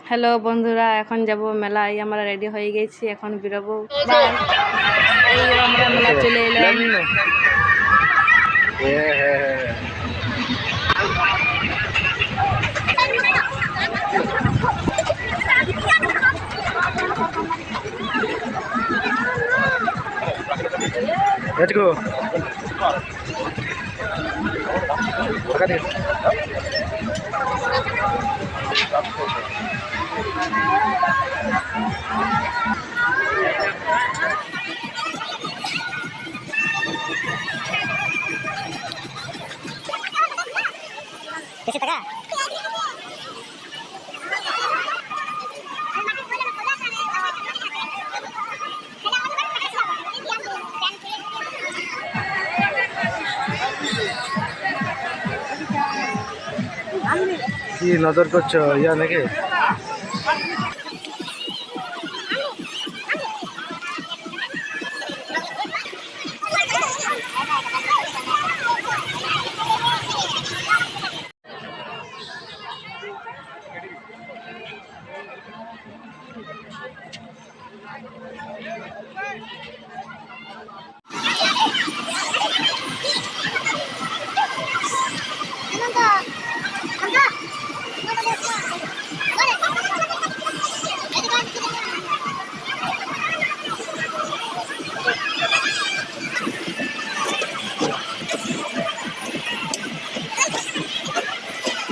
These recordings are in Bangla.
হ্যালো বন্ধুরা, এখন যাব মেলায়। আমরা রেডি হয়ে গেছি, এখন বেরোবো। বাই। এই আমরা মেলা চলে এলাম। Let's go. कैसे टका কি নজর করছো ইয়া নাকি?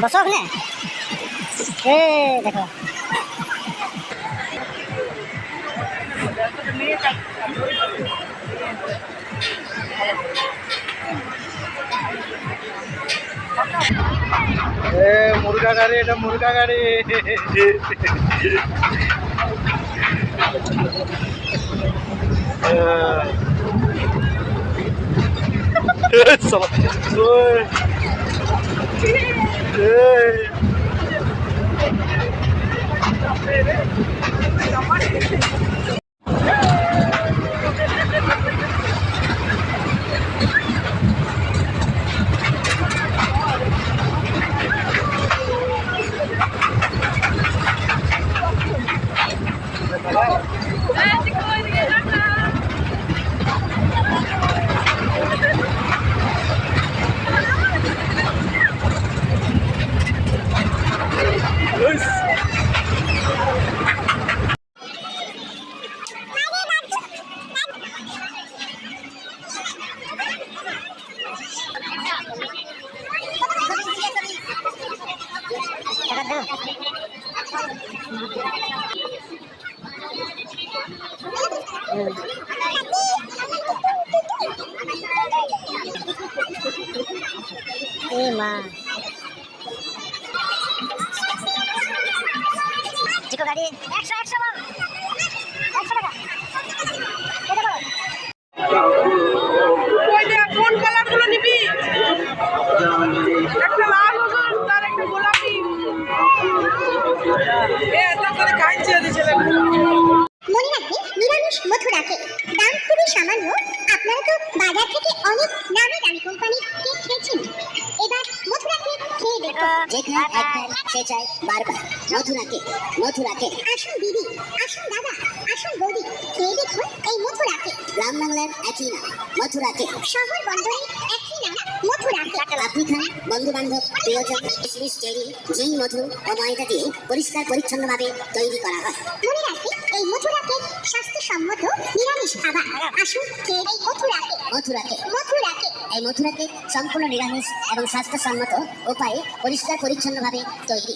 बसो ने ए देखो মুরগা গাড়ি, এটা মুরগা গাড়ি। ए मां जिको गाड़ी 100 100 বল 100 টাকা এটা বল কইলে কোন কালারগুলো নিবি? একটা লাল হলুদ আর একটা গোলাপি। এটা করে কাঁচিয়ে দিয়েছিল। মনে রাখবে নিরামিষ মথুরা কেক, দাম খুবই সামান্য। আপনারা তো বাজার থেকে অনেক নামি দামি কোম্পানির কেক খেয়েছেন, এবার মথুরা কেক খেয়ে দেখুন। যেখানে একবার সে চায় বারবার মথুরা কেক আসুন দিদি, আসুন দাদা, আসুন বৌদি, খেয়ে দেখুন এই মথুরা কেক। গ্রাম বাংলার একই নাম মথুরা কেক, শহর বন্দরে একই নাম মথুরা কেক। আপনি খান বন্ধু বান্ধব প্রিয়জন কিশমিশ চেরি ঘি মধু ও ময়দা দিয়ে পরিষ্কার পরিচ্ছন্নভাবে তৈরি করা হয়। মনে রাখবে এই মথুরা কেক স্বাস্থ্যসম্মত নিরামিষ খাবার। আসুন খেয়ে এই মথুরা কেক। এই মথুরা কেক সম্পূর্ণ নিরামিষ এবং স্বাস্থ্যসম্মত উপায়ে পরিষ্কার পরিচ্ছন্নভাবে তৈরি।